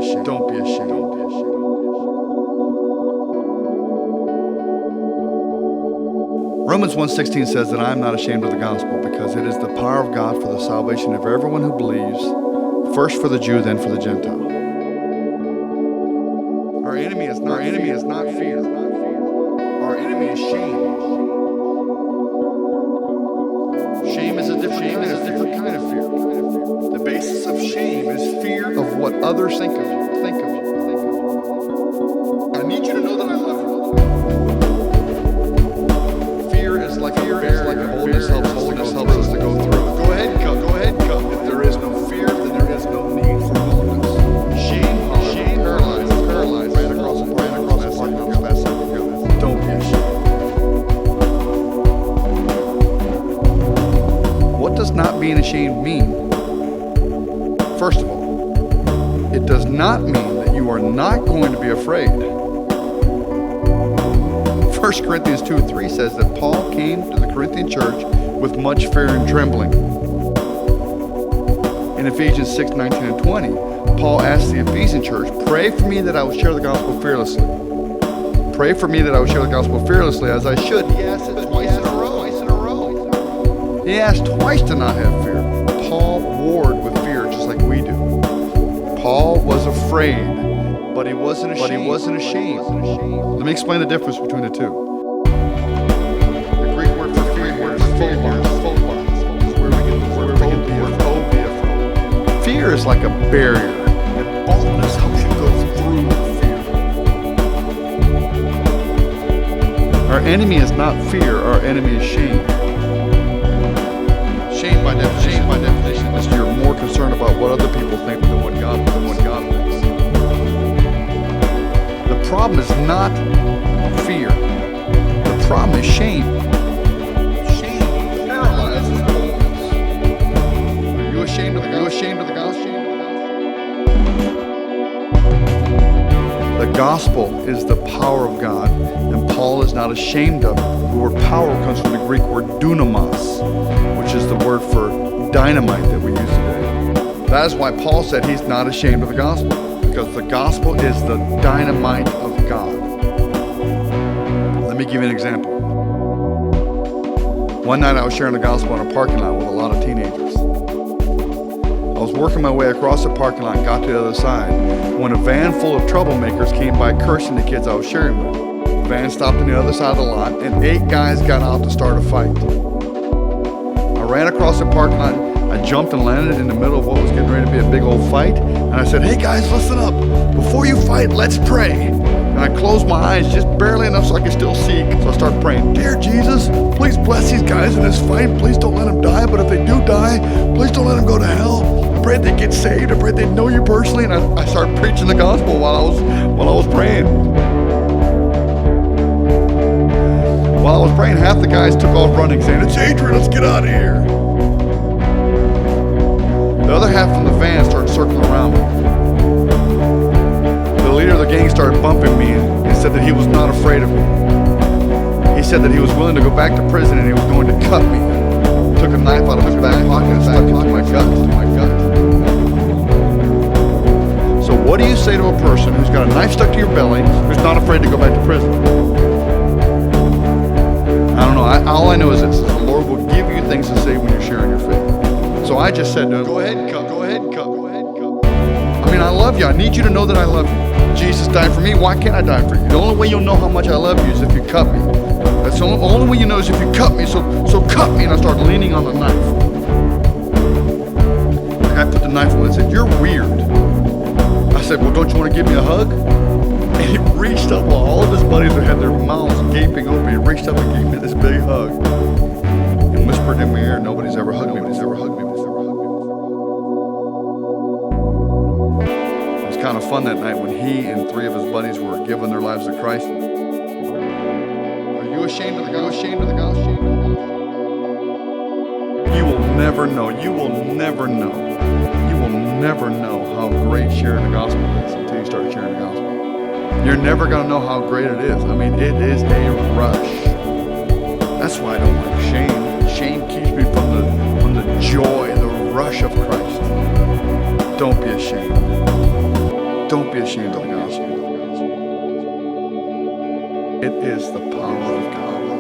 ashamed. Don't be ashamed. Romans 1:16 says that I am not ashamed of the gospel, because it is the power of God for the salvation of everyone who believes, first for the Jew, then for the Gentile. Our enemy is not fear. Our enemy is shame. Shame is a different kind of fear. The basis of shame is fear of what others think of you. I need you to know that I love you. Fear is like a boldness helps us to go through. Go ahead and come. If there is no fear, then there is no need for boldness. Shame paralyzes right across the Don't be ashamed. What does not being ashamed mean? First of all, it does not mean that you are not going to be afraid. 1 Corinthians 2:3 says that Paul came to the Corinthian church with much fear and trembling. In Ephesians 6:19 and 20, Paul asked the Ephesian church, pray for me that I will share the gospel fearlessly. Pray for me that I will share the gospel fearlessly as I should. He asked it twice in a row. He asked twice to not have fear. Paul warred with fear just like we do. Paul was afraid, but he wasn't ashamed. Let me explain the difference between the two. The Greek word for fear is phobos. Where we get the word phobia from. Fear is like a barrier, and boldness helps you go through fear. Our enemy is not fear, our enemy is shame. Shame by definition is you're more concerned about what other people think than what God thinks. The problem is not fear. The problem is shame. Shame paralyzes boldness. Are you ashamed of the gospel? The gospel is the power of God, and Paul is not ashamed of it. The word power comes from the Greek word dunamis, which is the word for dynamite that we use today. That is why Paul said he's not ashamed of the gospel, because the gospel is the dynamite of God. Let me give you an example. One night I was sharing the gospel in a parking lot with a lot of teenagers. I was working my way across the parking lot and got to the other side when a van full of troublemakers came by cursing the kids I was sharing with. The van stopped on the other side of the lot and 8 guys got out to start a fight. I ran across the parking lot, I jumped and landed in the middle of what was getting ready to be a big old fight, and I said, hey guys, listen up. Before you fight, let's pray. And I closed my eyes just barely enough so I could still see, so I started praying, dear Jesus, please bless these guys in this fight. Please don't let them die, but if they do die, please don't let them go to hell. I prayed they get saved. I prayed they know you personally, and I started preaching the gospel while I was praying. While I was praying, half the guys took off running, saying, it's Adrian, let's get out of here. The other half from the van started circling around me. The leader of the gang started bumping me and said that he was not afraid of me. He said that he was willing to go back to prison and he was going to cut me. Took a knife out of his back pocket and stuck it to my gut. So what do you say to a person who's got a knife stuck to your belly, who's not afraid to go back to prison? I don't know. All I know is this: the Lord will give you things to say when you're sharing your faith. So I just said to him, go ahead and come. I mean, I love you. I need you to know that I love you. Jesus died for me. Why can't I die for you? The only way you'll know how much I love you is if you cut me. That's the only way you know is if you cut me. So cut me. And I started leaning on the knife. The guy put the knife on and said, you're weird. I said, well, don't you want to give me a hug? And he reached up while all of his buddies had their mouths gaping open. He reached up and gave me this big hug and whispered in my ear, nobody's ever hugged me. It was kind of fun that night when he and 3 of his buddies were giving their lives to Christ. Are you ashamed of the gospel? You will never know. You will never know how great sharing the gospel is until you start sharing the gospel. You're never going to know how great it is. I mean, it is a rush. That's why I don't like shame. Shame keeps me from the joy, the rush of Christ. Don't be ashamed. Don't be ashamed of the gospel. It is the power of God.